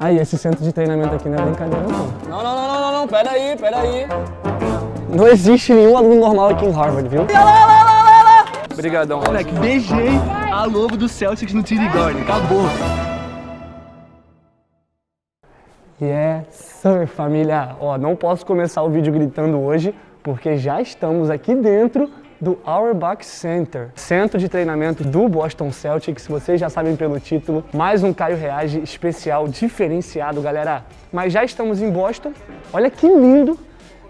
Aí, esse centro de treinamento aqui não é brincadeira, não. Não, pera aí. Não existe nenhum aluno normal aqui em Harvard, viu? Obrigadão, Moleque, beijei a logo do Celtics no TD Garden. Acabou. Yes, sir, família. Ó, não posso começar o vídeo gritando hoje, porque já estamos aqui dentro do Auerbach Center, centro de treinamento do Boston Celtics. Vocês já sabem pelo título, mais um Caio Reage especial, diferenciado, galera. Mas já estamos em Boston. Olha que lindo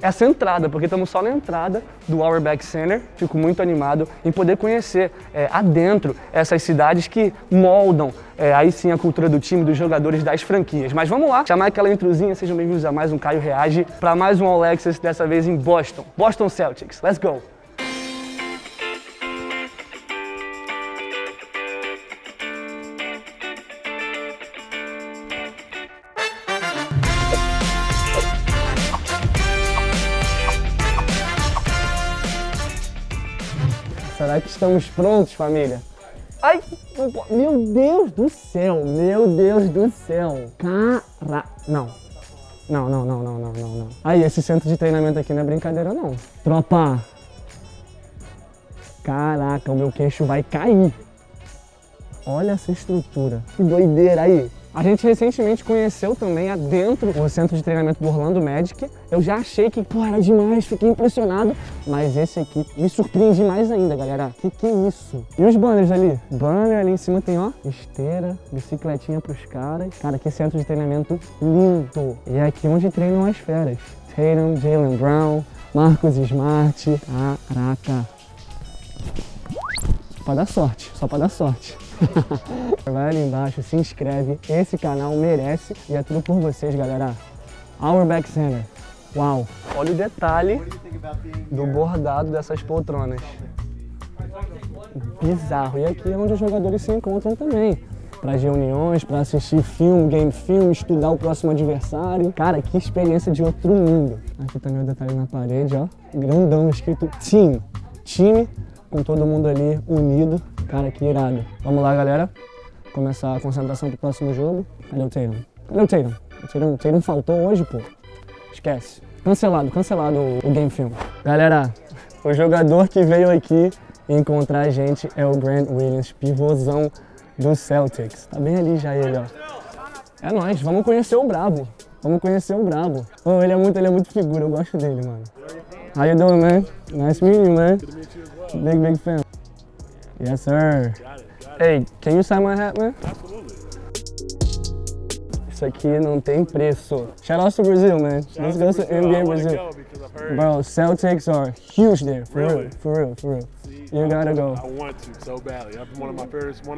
essa entrada, porque estamos só na entrada do Auerbach Center. Fico muito animado em poder conhecer adentro essas cidades que moldam aí sim a cultura do time, dos jogadores, das franquias. Mas vamos lá, chamar aquela introzinha. Sejam bem-vindos a mais um Caio Reage, para mais um All Access, dessa vez em Boston. Boston Celtics, let's go! Será que estamos prontos, família? Ai, meu Deus do céu, Cara, não. Aí, esse centro de treinamento aqui não é brincadeira, não. Tropa. Caraca, o meu queixo vai cair. Olha essa estrutura, que doideira aí. A gente recentemente conheceu também adentro o centro de treinamento do Orlando Magic. Eu já achei que, pô, era demais, fiquei impressionado. Mas esse aqui me surpreende mais ainda, galera. Que é isso? E os banners ali? Banner ali em cima tem, ó, esteira, bicicletinha pros caras. Cara, que centro de treinamento lindo. E é aqui onde treinam as feras. Tatum, Jaylen Brown, Marcus Smart. Caraca. Só pra dar sorte. Vai ali embaixo, se inscreve, esse canal merece e é tudo por vocês, galera. Auerbach Center, uau! Olha o detalhe do bordado dessas poltronas. Bizarro, e aqui é onde os jogadores se encontram também. Para reuniões, para assistir game film, estudar o próximo adversário. Cara, que experiência de outro mundo. Aqui também o detalhe na parede, ó, grandão, escrito Team. Time, com todo mundo ali unido. Cara, que irado. Vamos lá, galera. Começar a concentração pro próximo jogo. Cadê o Tatum? O Tatum faltou hoje, pô. Esquece. Cancelado o game film. Galera, o jogador que veio aqui encontrar a gente é o Grant Williams, pivôzão do Celtics. Tá bem ali já ele, ó. É nóis, vamos conhecer o brabo. Oh, ele é muito figura, eu gosto dele, mano. How you doing, man? Nice meeting you, man. Big fan. Yes, sir. Hey, can you sign my hat, man? Absolutely. Isso aqui não tem preço. Shout out to Brazil, man. Let's go to NBA Brazil. Bro, Celtics are huge there. For real. You gotta go. I want to so badly. That's one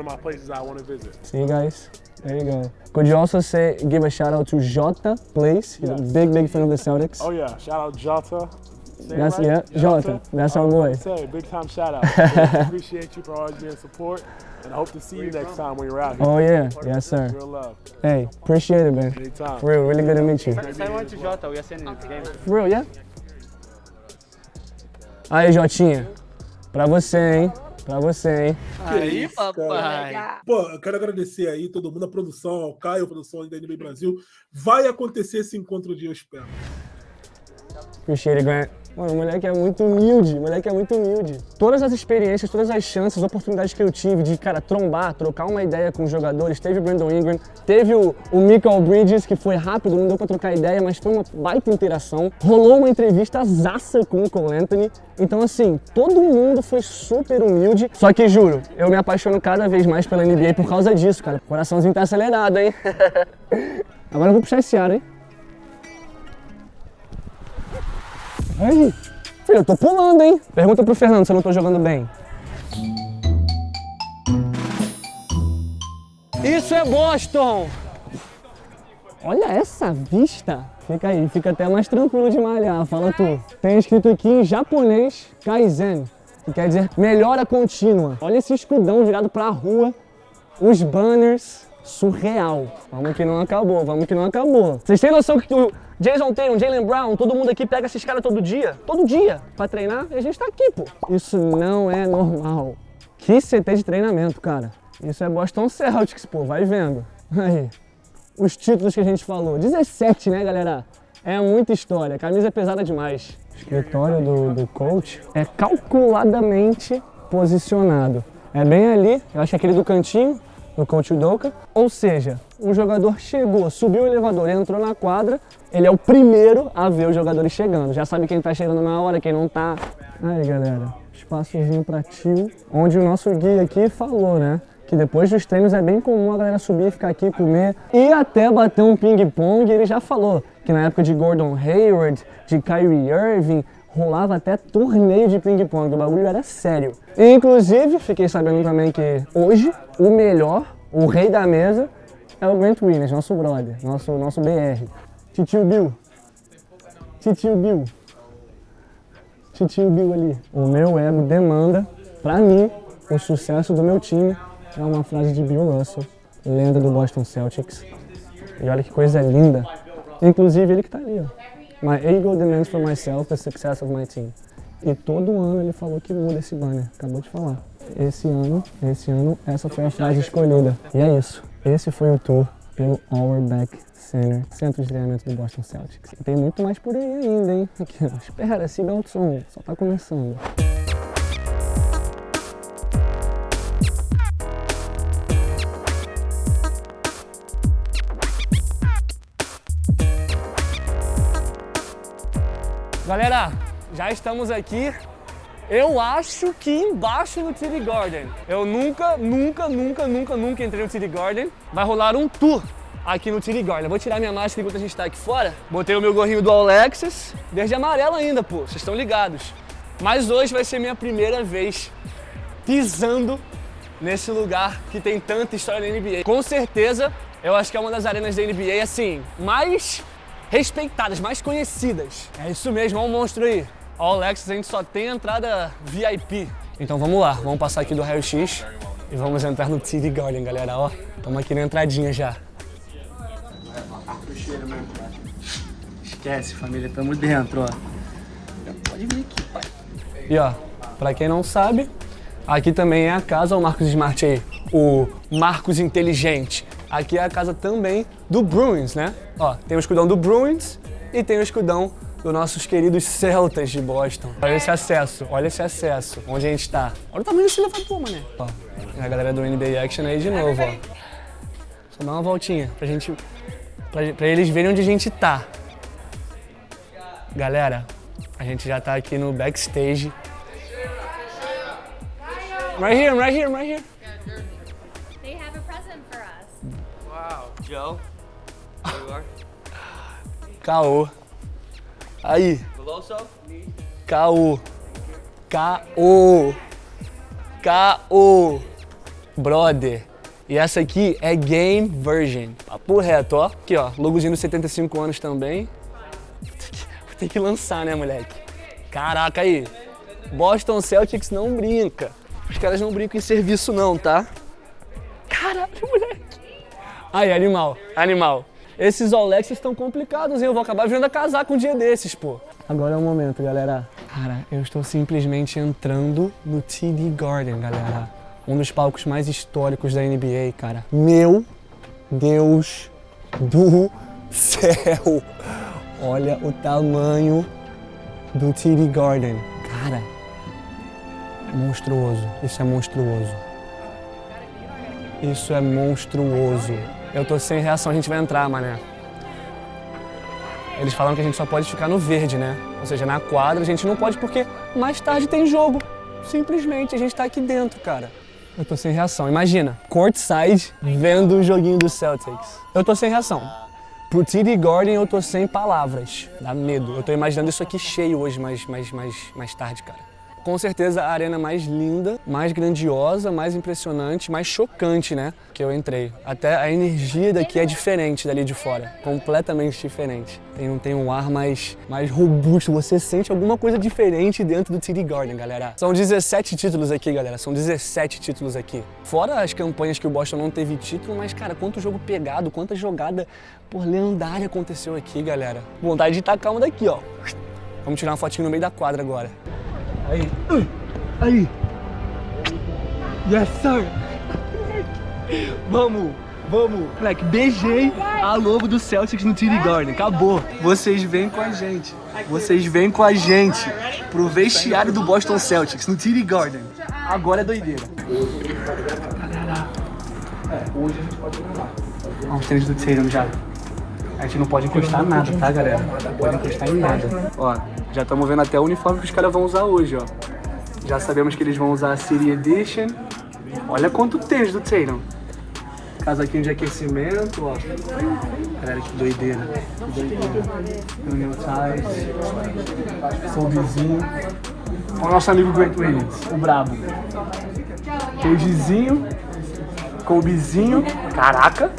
of my places I want to visit. See you guys. There you go. Could you also give a shout out to Jota Place? He's a big fan of the Celtics. Oh yeah, shout out Jota. That's right? Jota. That's our boy. Big time shout out. Appreciate you for always being support, and I hope to see you next time when you're out here. Oh yeah, yes sir. Real love. Hey, appreciate it, man. Anytime. For real, really good to meet you. Say one to Jota, we are sending the game. For real, yeah? Aí, Jotinha. Pra você, hein? Aí, papai. Pô, eu quero agradecer aí todo mundo, a produção, ao Caio, a produção da NBA Brasil. Vai acontecer esse encontro um dia, eu espero. Appreciate it, Grant. Mano, o moleque é muito humilde, Todas as experiências, todas as chances, oportunidades que eu tive de, cara, trombar, trocar uma ideia com os jogadores. Teve o Brandon Ingram, teve o Mikal Bridges, que foi rápido, não deu pra trocar ideia, mas foi uma baita interação. Rolou uma entrevista zaça com o Cole Anthony. Então, assim, todo mundo foi super humilde. Só que, juro, eu me apaixono cada vez mais pela NBA por causa disso, cara. O coraçãozinho tá acelerado, hein? Agora eu vou puxar esse ar, hein? Aí, filho, eu tô pulando, hein? Pergunta pro Fernando se eu não tô jogando bem. Isso é Boston! Olha essa vista! Fica aí, fica até mais tranquilo de malhar, fala tu. Tem escrito aqui em japonês, Kaizen, que quer dizer melhora contínua. Olha esse escudão virado pra rua, os banners, surreal. Vamos que não acabou. Vocês têm noção que o Jason Tatum, Jaylen Brown, todo mundo aqui pega esses caras todo dia, pra treinar, e a gente tá aqui, pô. Isso não é normal. Que CT de treinamento, cara. Isso é Boston Celtics, pô, vai vendo. Aí. os títulos que a gente falou. 17, né, galera? É muita história, a camisa é pesada demais. O escritório do coach é calculadamente posicionado. É bem ali, eu acho que aquele do cantinho, do coach Udoka. Ou seja, um jogador chegou, subiu o elevador, entrou na quadra, ele é o primeiro a ver os jogadores chegando. Já sabe quem tá chegando na hora, quem não tá. Aí, galera, espaçozinho pra tio, onde o nosso guia aqui falou, né? Que depois dos treinos é bem comum a galera subir, ficar aqui, comer e até bater um ping-pong. Ele já falou que na época de Gordon Hayward, de Kyrie Irving, rolava até torneio de ping-pong, o bagulho era sério. E, inclusive, fiquei sabendo também que hoje o melhor, o rei da mesa, é o Grant Williams, nosso brother, nosso BR. Titio Bill. Titio Bill. Titio Bill ali. O meu ego demanda, pra mim, o sucesso do meu time. É uma frase de Bill Russell, lenda do Boston Celtics. E olha que coisa linda. Inclusive ele que tá ali, ó. My ego demands for myself the success of my team. E todo ano ele falou que muda esse banner. Acabou de falar. Esse ano, essa foi a frase escolhida. E é isso. Esse foi o tour pelo Auerbach Center, centro de treinamento do Boston Celtics. E tem muito mais por aí ainda, hein? Aqui, ó. Espera, siga o som. Só tá começando. Galera, já estamos aqui, eu acho que embaixo no TD Garden. Eu nunca entrei no TD Garden. Vai rolar um tour aqui no TD Garden. Eu vou tirar minha máscara enquanto a gente tá aqui fora. Botei o meu gorrinho do All Access, verde e amarelo ainda, pô, vocês estão ligados. Mas hoje vai ser minha primeira vez pisando nesse lugar que tem tanta história na NBA. Com certeza, eu acho que é uma das arenas da NBA, assim, mais respeitadas, mais conhecidas. É isso mesmo, olha o monstro aí. All Access, a gente só tem entrada VIP. Então vamos lá, vamos passar aqui do raio-x e vamos entrar no TD Garden, galera, ó. Estamos aqui na entradinha já. Esquece, família, tamo dentro, ó. Pode vir aqui, pai. E ó, pra quem não sabe, aqui também é a casa, o Marcos Smart aí, o Marcos Inteligente. Aqui é a casa também do Bruins, né? Ó, tem o escudão do Bruins e tem o escudão dos nossos queridos Celtics de Boston. Olha esse acesso, onde a gente tá. Olha o tamanho desse elevador, mané. Ó, a galera do NBA Action aí de novo, ó. Só dá uma voltinha pra eles verem onde a gente tá. Galera, a gente já tá aqui no backstage. Right here. They have a present for us. Wow, Joe. There you are. Caô. Aí. Veloso? Caô. Brother. E essa aqui é Game Version. Papo reto, ó. Aqui, ó. Logozinho dos 75 anos também. Vou ter que lançar, né, moleque? Caraca, aí. Boston Celtics não brinca. Os caras não brincam em serviço não, tá? Caralho, moleque. Aí, animal. Esses All Access estão complicados, hein? Eu vou acabar vindo a casar com um dia desses, pô. Agora é o momento, galera. Cara, eu estou simplesmente entrando no TD Garden, galera. Um dos palcos mais históricos da NBA, cara. Meu Deus do céu! Olha o tamanho do TD Garden. Cara, monstruoso. Isso é monstruoso. Isso é monstruoso. Eu tô sem reação, a gente vai entrar, mané. Eles falaram que a gente só pode ficar no verde, né? Ou seja, na quadra a gente não pode porque mais tarde tem jogo. Simplesmente, a gente tá aqui dentro, cara. Eu tô sem reação. Imagina, courtside vendo o joguinho do Celtics. Eu tô sem reação. Pro TD Garden eu tô sem palavras. Dá medo. Eu tô imaginando isso aqui cheio hoje, mais tarde, cara. Com certeza a arena mais linda, mais grandiosa, mais impressionante, mais chocante, né? Que eu entrei. Até a energia daqui é diferente dali de fora. Completamente diferente. Tem um ar mais robusto. Você sente alguma coisa diferente dentro do TD Garden, galera. São 17 títulos aqui, galera. São 17 títulos aqui. Fora as campanhas que o Boston não teve título, mas, cara, quanto jogo pegado, quanta jogada, lendária aconteceu aqui, galera. Vontade de tacar uma daqui, ó. Vamos tirar uma fotinho no meio da quadra agora. Aí. Yes, sir. Vamos. Vamos. Moleque, beijei a logo do Celtics no TD Garden. Acabou. Vocês vêm com a gente. Vocês vêm com a gente pro vestiário do Boston Celtics no TD Garden. Agora é doideira. Galera, hoje a gente pode gravar. Ó, os tênis do Tatum já. A gente não pode encostar nada, tá, galera? Não pode encostar em nada. Ó, já estamos vendo até o uniforme que os caras vão usar hoje, ó. Já sabemos que eles vão usar a City Edition. Olha quanto tênis do Tatum. Casaquinho de aquecimento, ó. Galera, que doideira. Que doideira. New Ties. Kobezinho. Olha o nosso amigo Grant Williams, o brabo. Cagezinho. Kobezinho. Caraca.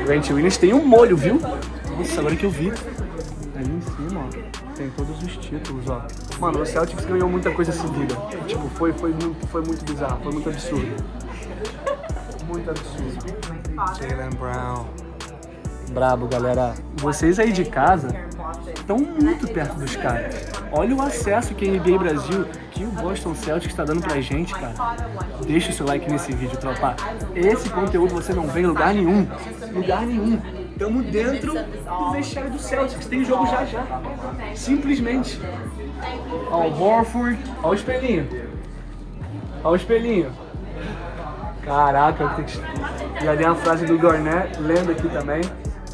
Grant Williams tem um molho, viu? Nossa, agora que eu vi. Ali em cima, ó. Tem todos os títulos, ó. Mano, o Celtics ganhou muita coisa seguida. Tipo, foi muito bizarro, foi muito absurdo. Muito absurdo. Jaylen Brown. Brabo, galera. Vocês aí de casa estão muito perto dos caras. Olha o acesso que a NBA Brasil, que o Boston Celtics está dando pra gente, cara. Deixa o seu like nesse vídeo, tropa. Esse conteúdo você não vê em lugar nenhum. Lugar nenhum. Tamo dentro do vestiário do Celtics. Tem jogo já. Simplesmente. Ó o Horford. Ó o espelhinho. Ó o espelhinho. Caraca, eu tenho que... Já dei uma frase do Garnett, lendo aqui também.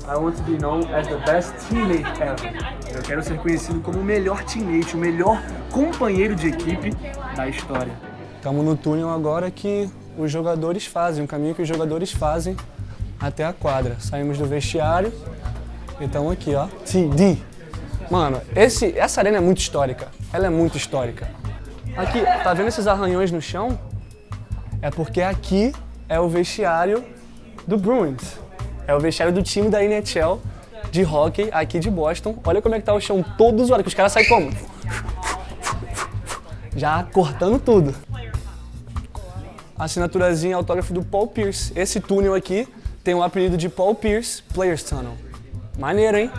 I want to be known as the best teammate ever. Eu quero ser conhecido como o melhor teammate, o melhor companheiro de equipe da história. Estamos no túnel agora que os jogadores fazem, um caminho que os jogadores fazem até a quadra. Saímos do vestiário e estamos aqui, ó. TD. Mano, essa arena é muito histórica. Ela é muito histórica. Aqui, tá vendo esses arranhões no chão? É porque aqui é o vestiário do Bruins. É o vestiário do time da NHL de hockey aqui de Boston. Olha como é que tá o chão todo zoado, que os caras saem como? Já cortando tudo. Assinaturazinha, autógrafo do Paul Pierce. Esse túnel aqui tem o apelido de Paul Pierce Players Tunnel. Maneiro, hein?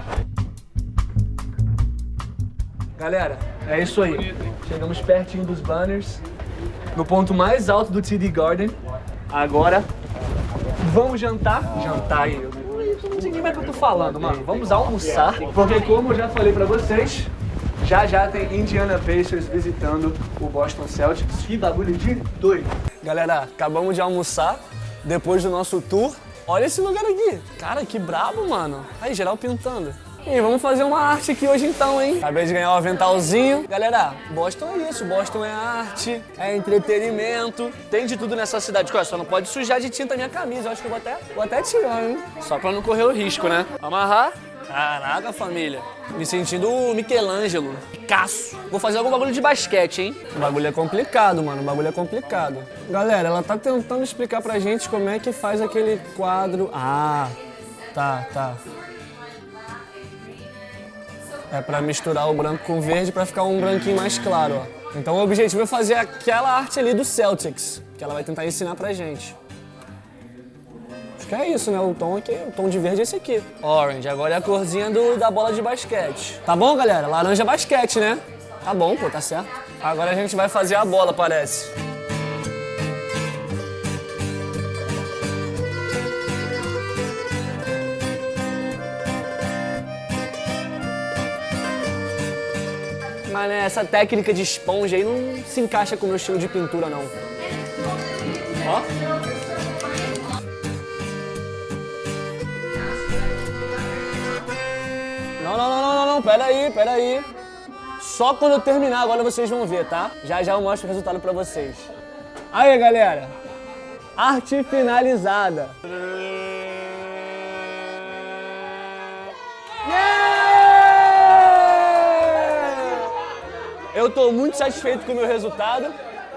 Galera, é isso aí. Chegamos pertinho dos banners. No ponto mais alto do TD Garden. Agora, vamos jantar? Jantar aí. Eu não sei nem mais o que eu tô falando, mano. Vamos almoçar. Porque como eu já falei pra vocês, já tem Indiana Pacers visitando o Boston Celtics. Que bagulho de doido. Galera, acabamos de almoçar depois do nosso tour. Olha esse lugar aqui. Cara, que brabo, mano. Aí, geral pintando. E vamos fazer uma arte aqui hoje então, hein? Acabei de ganhar um aventalzinho. Galera, Boston é isso. Boston é arte, é entretenimento. Tem de tudo nessa cidade. Só não pode sujar de tinta a minha camisa. Eu acho que eu vou até tirar, hein? Só pra não correr o risco, né? Amarrar. Caraca, família. Me sentindo o Michelangelo. Picasso. Vou fazer algum bagulho de basquete, hein? O bagulho é complicado, mano. O bagulho é complicado. Galera, ela tá tentando explicar pra gente como é que faz aquele quadro. Ah, tá. É pra misturar o branco com o verde pra ficar um branquinho mais claro, ó. Então o objetivo é fazer aquela arte ali do Celtics, que ela vai tentar ensinar pra gente. Acho que é isso, né? O tom aqui, o tom de verde é esse aqui. Orange, agora é a corzinha da bola de basquete. Tá bom, galera? Laranja é basquete, né? Tá bom, pô, tá certo. Agora a gente vai fazer a bola, parece. Mas né, essa técnica de esponja aí não se encaixa com o meu estilo de pintura, não. Ó. Não, pera aí. Só quando eu terminar, agora vocês vão ver, tá? Já eu mostro o resultado pra vocês. Aí, galera. Arte finalizada. Eu tô muito satisfeito com o meu resultado.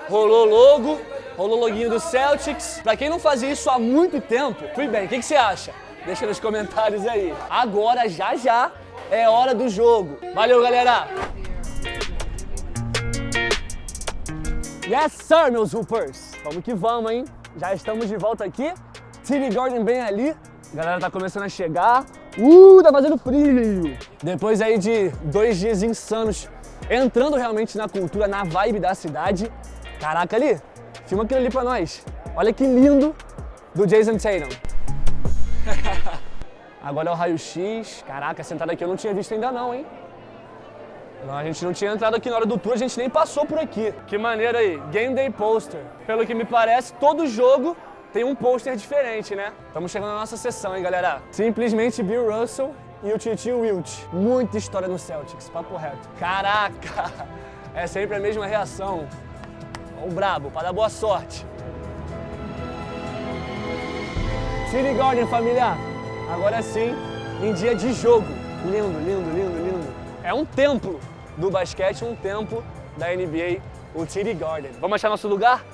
Rolou logo, rolou loguinho do Celtics. Pra quem não fazia isso há muito tempo, fui bem, o que você acha? Deixa nos comentários aí. Agora, já, é hora do jogo. Valeu, galera! Yes, sir, meus Hoopers! Vamos que vamos, hein? Já estamos de volta aqui. TD Garden bem ali. A galera tá começando a chegar. Tá fazendo frio! Depois aí de 2 dias insanos, entrando realmente na cultura, na vibe da cidade. Caraca, ali, filma aquilo ali pra nós. Olha que lindo do Jason Tatum. Agora é o raio-x. Caraca, essa entrada aqui eu não tinha visto ainda não, hein? Não, a gente não tinha entrado aqui na hora do tour, a gente nem passou por aqui. Que maneiro aí, Game Day Poster. Pelo que me parece, todo jogo tem um pôster diferente, né? Estamos chegando na nossa sessão, hein, galera? Simplesmente Bill Russell e o Tio Wilt. Muita história no Celtics, papo reto. Caraca, é sempre a mesma reação. O brabo, para dar boa sorte. City Garden, família. Agora sim, em dia de jogo. Lindo, lindo, lindo, lindo. É um templo do basquete, um templo da NBA, o TD Garden. Vamos achar nosso lugar?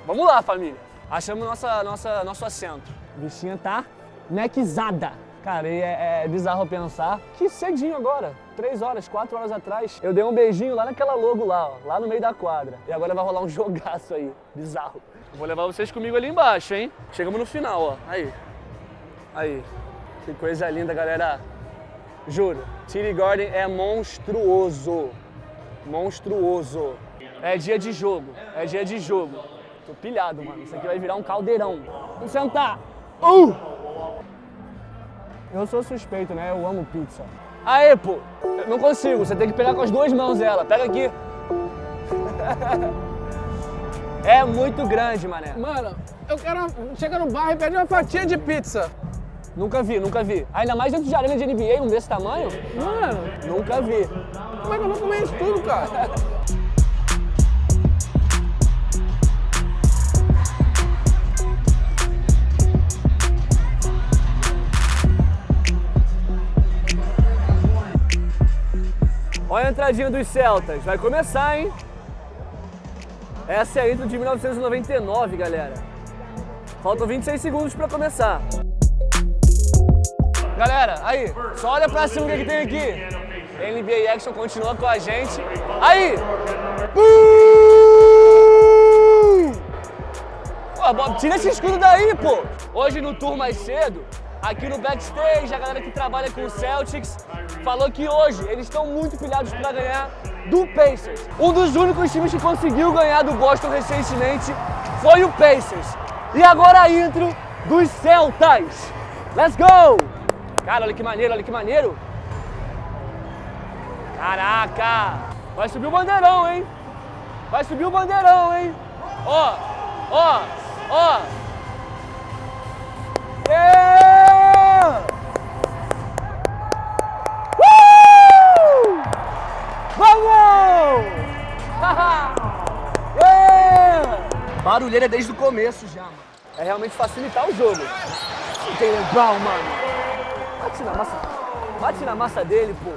Vamos lá, família. Achamos nosso assento. A bichinha tá nequizada. Cara, e é bizarro pensar que cedinho agora, 3 horas, 4 horas atrás, eu dei um beijinho lá naquela logo lá, ó, lá no meio da quadra. E agora vai rolar um jogaço aí, bizarro. Eu vou levar vocês comigo ali embaixo, hein? Chegamos no final, ó. Aí. Aí. Que coisa linda, galera. Juro, TD Garden é monstruoso. Monstruoso. É dia de jogo, é dia de jogo. Tô pilhado, mano. Isso aqui vai virar um caldeirão. Vamos sentar. Eu sou suspeito, né? Eu amo pizza. Aê, pô. Eu não consigo. Você tem que pegar com as 2 mãos ela. Pega aqui. É muito grande, mané. Mano, eu quero... Chega no bar e pede uma fatia de pizza. Nunca vi, nunca vi. Ainda mais dentro de arena de NBA, um desse tamanho? Mano, Nunca vi. como é que eu vou comer isso tudo, cara? Olha a entradinha dos Celtas. Vai começar, hein? Essa é a intro de 1999, galera. Faltam 26 segundos pra começar. Galera, aí, só olha pra cima o que tem aqui. NBA Action continua com a gente. Aí! Pô, Bob, tira esse escudo daí, pô! Hoje no tour mais cedo, aqui no backstage, a galera que trabalha com o Celtics falou que hoje eles estão muito pilhados pra ganhar do Pacers. Um dos únicos times que conseguiu ganhar do Boston recentemente foi o Pacers. E agora a intro dos Celtas. Let's go! Cara, olha que maneiro, olha que maneiro. Caraca! Vai subir o bandeirão, hein? Vai subir o bandeirão, hein? Ó, ó, ó. Yeah! Vamos! Yeah! Barulheira desde o começo já, mano. É realmente facilitar o jogo. Que legal, mano. Bate na massa dele, pô.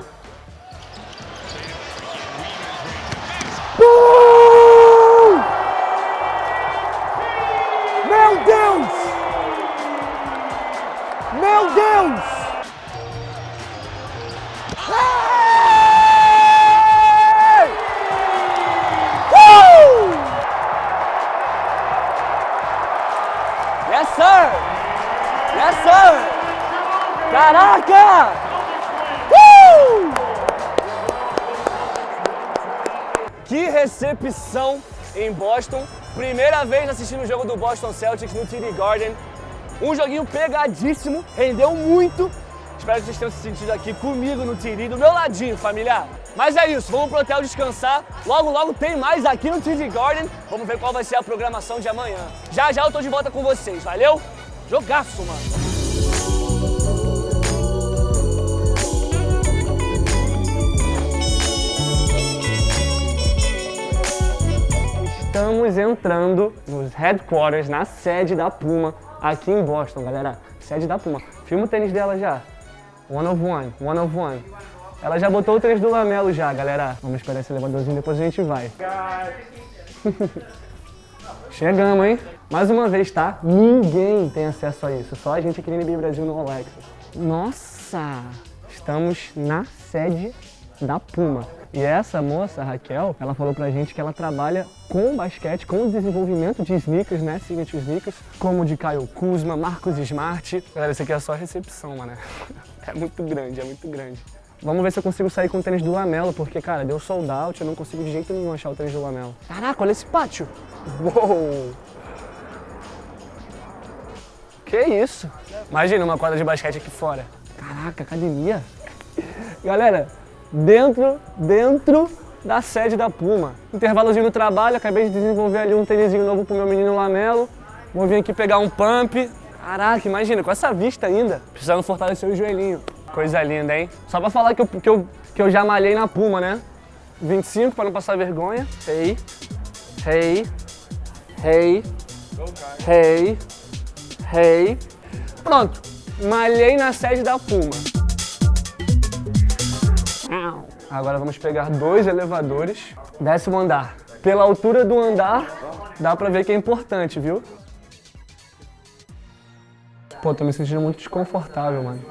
Meu Deus! Meu Deus! Yes, sir! Yes, sir! Caraca! Que recepção em Boston. Primeira vez assistindo o jogo do Boston Celtics no TD Garden. Um joguinho pegadíssimo, rendeu muito. Espero que vocês tenham se sentido aqui comigo no TD, do meu ladinho, familiar. Mas é isso, vamos pro hotel descansar. Logo, logo tem mais aqui no TD Garden. Vamos ver qual vai ser a programação de amanhã. Já já eu tô de volta com vocês, valeu? Jogaço, mano. Estamos entrando nos headquarters, na sede da Puma, aqui em Boston, galera. Sede da Puma. Filma o tênis dela já. One of one. Ela já botou o tênis do Lamelo já, galera. Vamos esperar esse elevadorzinho, depois a gente vai. Chegamos, hein? Mais uma vez, tá? Ninguém tem acesso a isso. Só a gente aqui no NBA Brasil no All Access. Nossa! Estamos na sede da Puma. E essa moça, a Raquel, ela falou pra gente que ela trabalha com basquete, com o desenvolvimento de sneakers, né? Signature sneakers, como de Kyle Kuzma, Marcus Smart. Galera, isso aqui é só recepção, mano. É muito grande, é muito grande. Vamos ver se eu consigo sair com o tênis do Lamelo, porque, cara, deu sold out, eu não consigo de jeito nenhum achar o tênis do Lamelo. Caraca, olha esse pátio! Uou! Que isso? Imagina uma quadra de basquete aqui fora. Caraca, academia. Galera, dentro da sede da Puma. Intervalozinho do trabalho, acabei de desenvolver ali um tênisinho novo pro meu menino Lamelo. Vou vir aqui pegar um pump. Caraca, imagina, com essa vista ainda, precisando fortalecer o joelhinho. Coisa linda, hein? Só pra falar que eu já malhei na Puma, né? 25 pra não passar vergonha. Hey. Pronto, malhei na sede da Puma. Agora vamos pegar 2 elevadores. 10º andar. Pela altura do andar, dá pra ver que é importante, viu? Pô, tô me sentindo muito desconfortável, mano.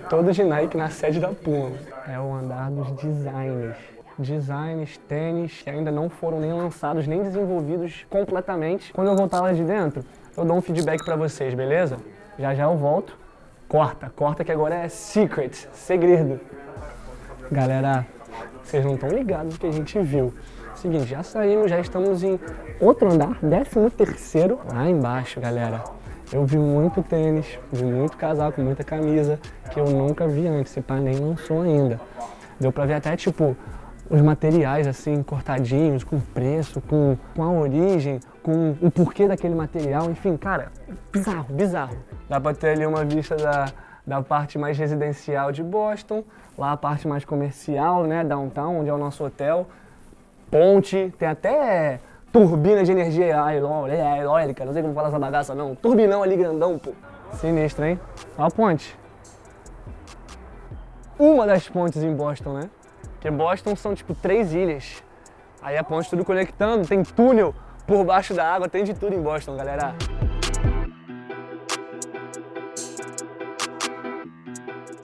Todo de Nike na sede da Puma. É o andar dos designers. Designs, tênis que ainda não foram nem lançados, nem desenvolvidos completamente. Quando eu voltar lá de dentro, eu dou um feedback pra vocês, beleza? Já eu volto. Corta que agora é secret, segredo. Galera, vocês não estão ligados no que a gente viu. Seguinte, já saímos, já estamos em outro andar, 13º, lá embaixo, galera. Eu vi muito tênis, vi muito casaco, muita camisa, que eu nunca vi antes, esse pá nem lançou ainda. Deu pra ver até, tipo, os materiais, assim, cortadinhos, com preço, com a origem, com o porquê daquele material, enfim, cara, bizarro. Dá pra ter ali uma vista da parte mais residencial de Boston, lá a parte mais comercial, né, downtown, onde é o nosso hotel, ponte, tem até turbina de energia eólica, não sei como falar essa bagaça não, turbinão ali grandão, pô. Sinistro, hein? Olha a ponte. Uma das pontes em Boston, né? Porque Boston são tipo 3 ilhas. Aí a ponte tudo conectando, tem túnel por baixo da água, tem de tudo em Boston, galera.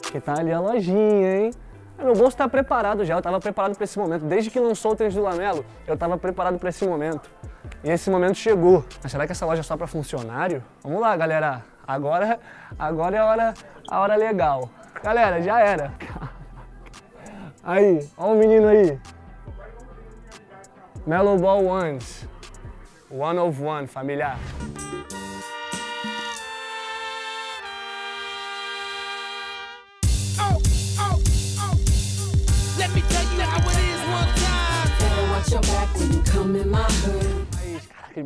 Aqui tá ali a lojinha, hein? Meu bolso tá preparado já, eu tava preparado pra esse momento. Desde que lançou o tênis do Lamelo, eu tava preparado pra esse momento. E esse momento chegou. Mas será que essa loja é só pra funcionário? Vamos lá, galera. Agora é a hora legal. Galera, já era. Aí, ó o menino aí. Melo Ball Ones. 1 of 1, familiar. Aí, caraca,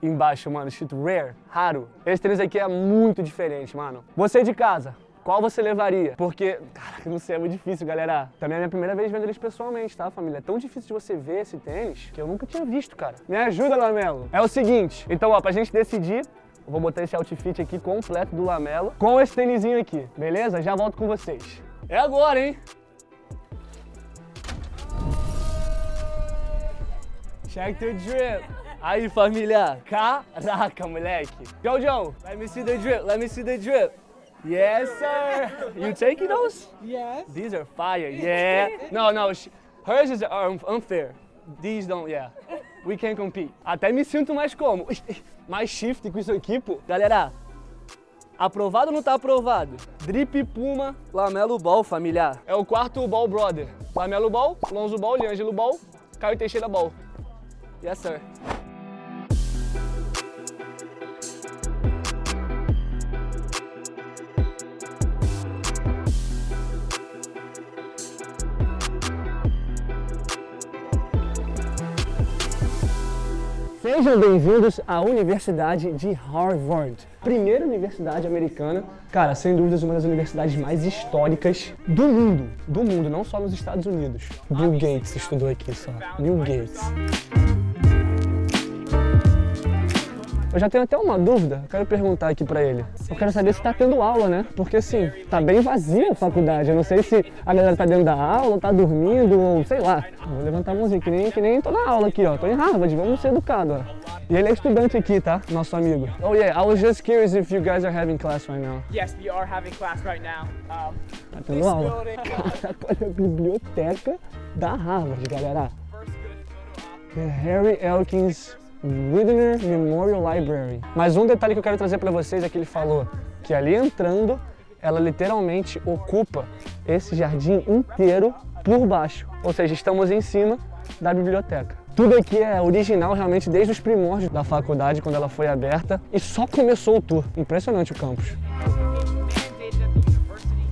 embaixo, mano, escrito rare, raro. Esse tênis aqui é muito diferente, mano. Você de casa, qual você levaria? Porque, caraca, não sei, é muito difícil, galera. Também é a minha primeira vez vendo eles pessoalmente, tá, família? É tão difícil de você ver esse tênis que eu nunca tinha visto, cara. Me ajuda, Lamelo. É o seguinte, então, ó, pra gente decidir, eu vou botar esse outfit aqui completo do Lamelo com esse tênisinho aqui, beleza? Já volto com vocês. É agora, hein? Check the drip. Aí, família. Caraca, moleque. Jojo, let me see the drip. Let me see the drip. Yes, sir. You taking those? Yes. These are fire. Yeah. No. Hers is unfair. These don't, yeah. We can compete. Até me sinto mais como. Mais shift com isso aqui, pô. Galera, aprovado ou não tá aprovado? Drip Puma, Lamelo Ball, familiar. É o 4º Ball Brother. Lamelo Ball, Lonzo Ball, Liangelo Ball, Caio Teixeira Ball. Yes, sir. Sejam bem-vindos à Universidade de Harvard. Primeira universidade americana, cara, sem dúvidas uma das universidades mais históricas do mundo, não só nos Estados Unidos. Bill Gates estudou aqui só, Bill Gates. Eu já tenho até uma dúvida, eu quero perguntar aqui pra ele. Eu quero saber se tá tendo aula, né? Porque assim, tá bem vazia a faculdade. Eu não sei se a galera tá dentro da aula, tá dormindo, ou sei lá. Vou levantar a mãozinha, que nem tô na aula aqui, ó. Tô em Harvard, vamos ser educados, ó. E ele é estudante aqui, tá? Nosso amigo. Oh yeah, I was just curious if you guys are having class right now. Yes, we are having class right now. Tá tendo aula. Caraca, olha a biblioteca da Harvard, galera. The Harry Elkins Widener Memorial Library. Mas um detalhe que eu quero trazer para vocês é que ele falou que ali entrando, ela literalmente ocupa esse jardim inteiro por baixo. Ou seja, estamos em cima da biblioteca. Tudo aqui é original realmente desde os primórdios da faculdade, quando ela foi aberta, e só começou o tour. Impressionante o campus.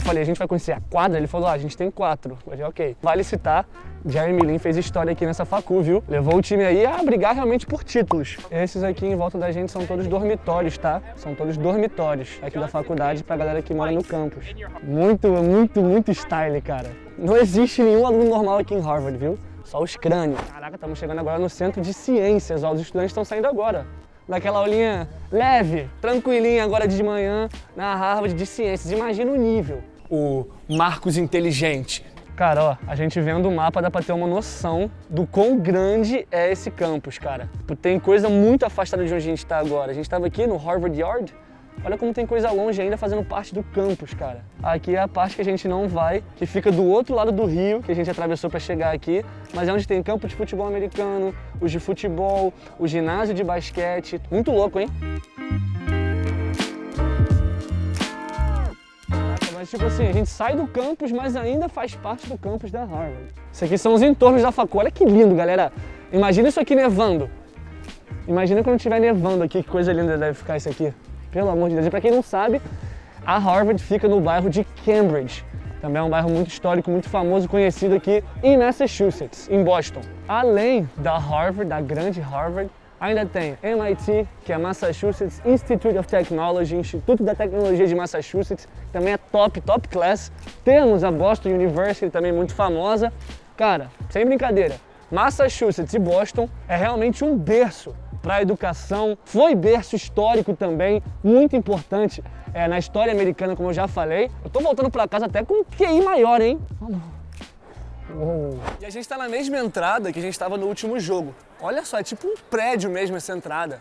falei, a gente vai conhecer a quadra? Ele falou, a gente tem 4. Eu falei, ok. Vale citar, Jeremy Lin fez história aqui nessa facu, viu? Levou o time aí a brigar realmente por títulos. Esses aqui em volta da gente são todos dormitórios, tá? São todos dormitórios aqui da faculdade pra galera que mora no campus. Muito style, cara. Não existe nenhum aluno normal aqui em Harvard, viu? Só os crânios. Caraca, estamos chegando agora no centro de ciências, ó. Os estudantes estão saindo agora. Daquela aulinha leve, tranquilinha agora de manhã na Harvard de ciências. Imagina o nível. O Marcos inteligente. Cara, ó, a gente vendo o mapa dá pra ter uma noção do quão grande é esse campus, cara. Tem coisa muito afastada de onde a gente tá agora. A gente tava aqui no Harvard Yard. Olha como tem coisa longe ainda fazendo parte do campus, cara. Aqui é a parte que a gente não vai, que fica do outro lado do rio, que a gente atravessou para chegar aqui, mas é onde tem campo de futebol americano, os de futebol, o ginásio de basquete. Muito louco, hein? Mas tipo assim, a gente sai do campus, mas ainda faz parte do campus da Harvard. Isso aqui são os entornos da facu. Olha que lindo, galera. Imagina isso aqui nevando. Imagina quando estiver nevando aqui, que coisa linda deve ficar isso aqui. Pelo amor de Deus. E pra quem não sabe, a Harvard fica no bairro de Cambridge. Também é um bairro muito histórico, muito famoso, conhecido aqui em Massachusetts, em Boston. Além da Harvard, da grande Harvard, ainda tem MIT, que é Massachusetts Institute of Technology, Instituto da Tecnologia de Massachusetts, que também é top class. Temos a Boston University, também muito famosa. Cara, sem brincadeira, Massachusetts e Boston é realmente um berço para a educação, foi berço histórico também, muito importante na história americana, como eu já falei. Eu tô voltando para casa até com um QI maior, hein? E a gente tá na mesma entrada que a gente estava no último jogo. Olha só, é tipo um prédio mesmo essa entrada.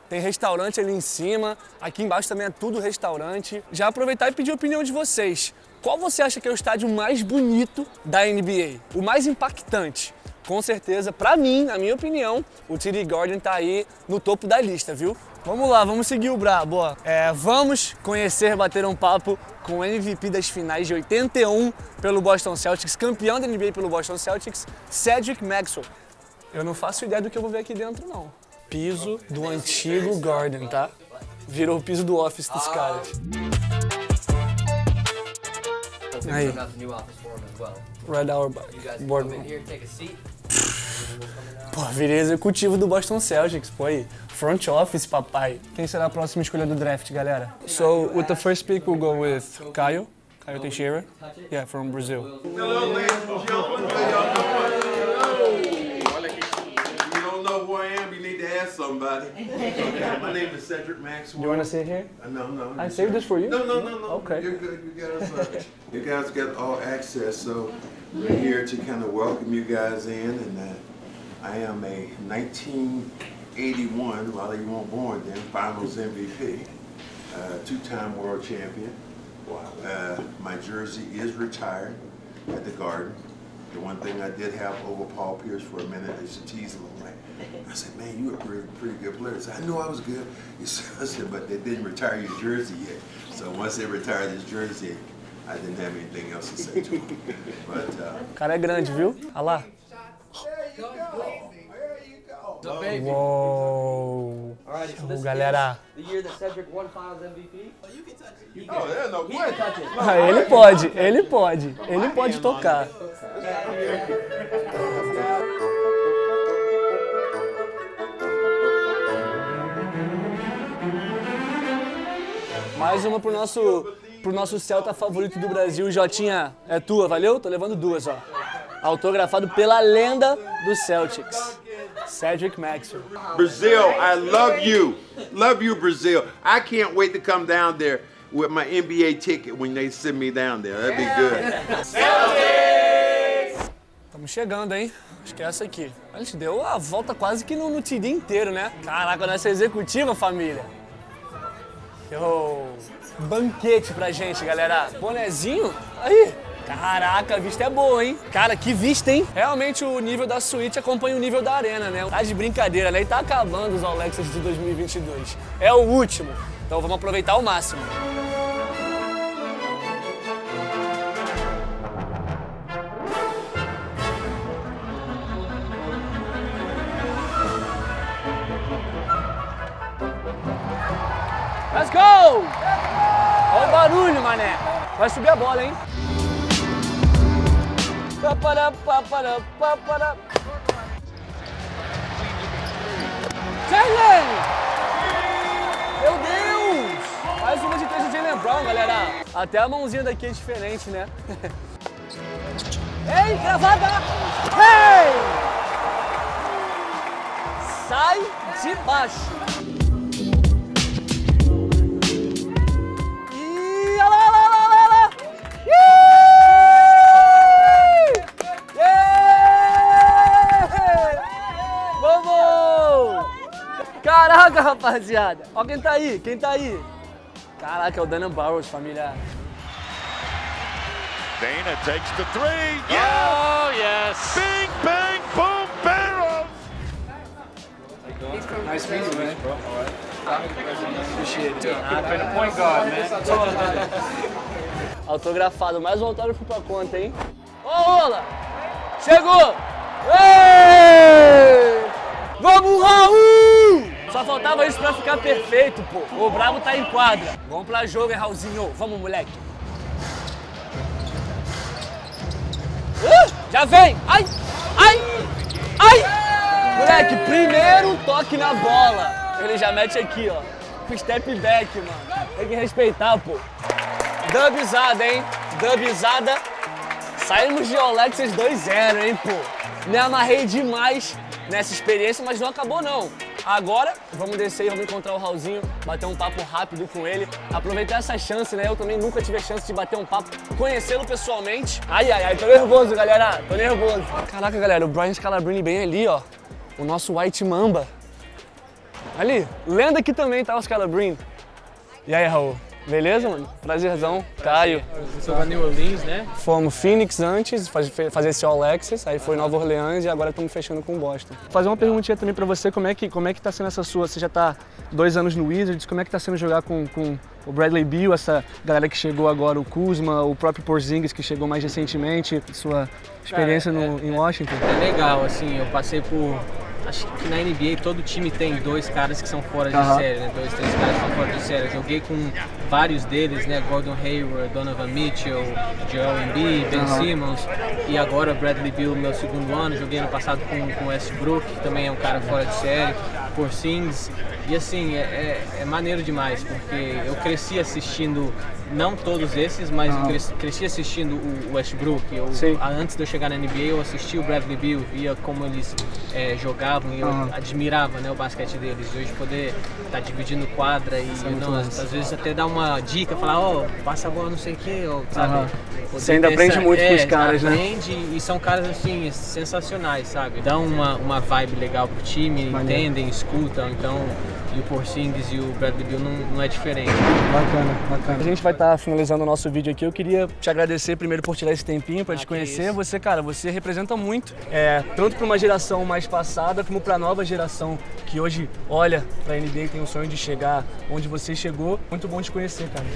Tem restaurante ali em cima, aqui embaixo também é tudo restaurante. Já aproveitar e pedir a opinião de vocês. Qual você acha que é o estádio mais bonito da NBA? O mais impactante? Com certeza, pra mim, na minha opinião, o TD Garden tá aí no topo da lista, viu? Vamos lá, vamos seguir o brabo, ó. Vamos conhecer, bater um papo com o MVP das finais de 81 pelo Boston Celtics, campeão da NBA pelo Boston Celtics, Cedric Maxwell. Eu não faço ideia do que eu vou ver aqui dentro, não. Piso do antigo Garden, tá? Virou o piso do office dos caras. Aí. Red Hour Boardroom. Pô, virei executivo do Boston Celtics, pô aí. Front office, papai. Quem será a próxima escolha do draft, galera? So, with the first pick, we'll go with Caio Teixeira. Yeah, from Brazil. Hello, ladies and gentlemen. You don't know who I am, you need to ask somebody. My name is Cedric Maxwell. You want to sit here? No. I saved this for you? No. Okay. You're good. You guys got all access, so we're here to kind of welcome you guys in. And I am a 1981, well, you weren't born then, Finals MVP, two-time world champion. My jersey is retired at the Garden. The one thing I did have over Paul Pierce for a minute is to tease him. I said, man, you were a pretty good player. He said, I knew I was good. I said, but they didn't retire your jersey yet. So once they retired his jersey, I didn't have anything else to say to him. But, O cara é grande, viu? Olha lá. Uou! Galera. The year that Cedric won Finals MVP. Oh, you can touch it. oh, yeah, no question. Ele pode tocar. Mais uma pro nosso Celta favorito do Brasil, Jotinha. É tua, valeu? Tô levando duas, ó. Autografado pela lenda do Celtics, Cedric Maxwell. Brazil, I love you. Love you, Brazil. I can't wait to come down there with my NBA ticket when they send me down there. That'd be good. Celtics! Estamos chegando, hein? Acho que é essa aqui. A gente deu a volta quase que no TD inteiro, né? Caraca, nessa executiva, família. Banquete pra gente, galera. Bonezinho? Aí. Caraca, a vista é boa, hein? Cara, que vista, hein? Realmente o nível da suíte acompanha o nível da arena, né? Tá de brincadeira, né? E tá acabando os All Access de 2022. É o último, então vamos aproveitar ao máximo. Let's go! Olha o barulho, mané! Vai subir a bola, hein? Jaylen! Meu Deus! Mais uma de 3 de Jaylen Brown, galera. Até a mãozinha daqui é diferente, né? Ei, cravada! Ei! Sai de baixo. E olha lá, olha lá, olha lá! Vamos! Caraca, rapaziada! Ó quem tá aí, quem tá aí? Caraca, é o Dana Barros, família. Dana takes the 3. Yeah! Oh, yes! Bing, bang, boom, Barros! Nice meeting you, man. Appreciate it. I've been a point guard, man. Autografado, mais um autógrafo pra conta, hein? Ô, Ola! Chegou! Ei! Vamos, Raul! Só faltava isso pra ficar perfeito, pô. O Bravo tá em quadra. Vamos pra jogo, hein, Raulzinho? Vamos, moleque. Já vem! Ai! Ai! Ai! Moleque, primeiro toque na bola. Ele já mete aqui, ó. Step back, mano. Tem que respeitar, pô. Dubizada, hein? Dubizada. Saímos de Alexis 2-0, hein, pô. Me amarrei demais nessa experiência, mas não acabou, não. Agora, vamos descer e vamos encontrar o Raulzinho, bater um papo rápido com ele, aproveitar essa chance, né? Eu também nunca tive a chance de bater um papo, conhecê-lo pessoalmente. Ai, ai, ai, tô nervoso, galera, tô nervoso. Caraca, galera, o Brian Scalabrine bem ali, ó, o nosso White Mamba. Ali, lenda aqui também, tá, o Scalabrine. E aí, Raul? Beleza, mano? Prazerzão. Caio. Sou da New Orleans, né? Fomos Phoenix antes, fazer esse All Access, aí foi Nova Orleans e agora estamos fechando com Boston. Fazer uma perguntinha também pra você, como é que tá sendo essa sua, você já tá 2 anos no Wizards, como é que tá sendo jogar com o Bradley Beal, essa galera que chegou agora, o Kuzma, o próprio Porzingis que chegou mais recentemente, sua experiência em Washington? É legal, assim, eu passei por... Acho que na NBA todo time tem 2 caras que são fora de série, né? 2, 3 caras que são fora de série. Eu joguei com vários deles, né? Gordon Hayward, Donovan Mitchell, Joel Embiid, Ben Simmons e agora Bradley Beal, meu 2º ano. Joguei no passado com Westbrook, que também é um cara fora de série, Porzingis. E assim, é maneiro demais, porque eu cresci assistindo, não todos esses, mas eu cresci assistindo o Westbrook. Antes de eu chegar na NBA, eu assisti o Bradley Beal, via como eles jogavam e eu admirava, né, o basquete deles. E hoje poder estar dividindo quadra e às vezes até dar uma dica, falar, passa a bola não sei o que, sabe? Você ainda aprende muito com os caras, né? Aprende, e são caras assim, sensacionais, sabe? Dão uma vibe legal pro time, entendem, escutam, então... E o Porzingis e o Bradley Beal não é diferente. Bacana, bacana. A gente vai estar finalizando o nosso vídeo aqui. Eu queria te agradecer primeiro por tirar esse tempinho para te conhecer. Você, cara, você representa muito, tanto para uma geração mais passada como para a nova geração que hoje olha para a NBA e tem o sonho de chegar onde você chegou. Muito bom te conhecer, cara.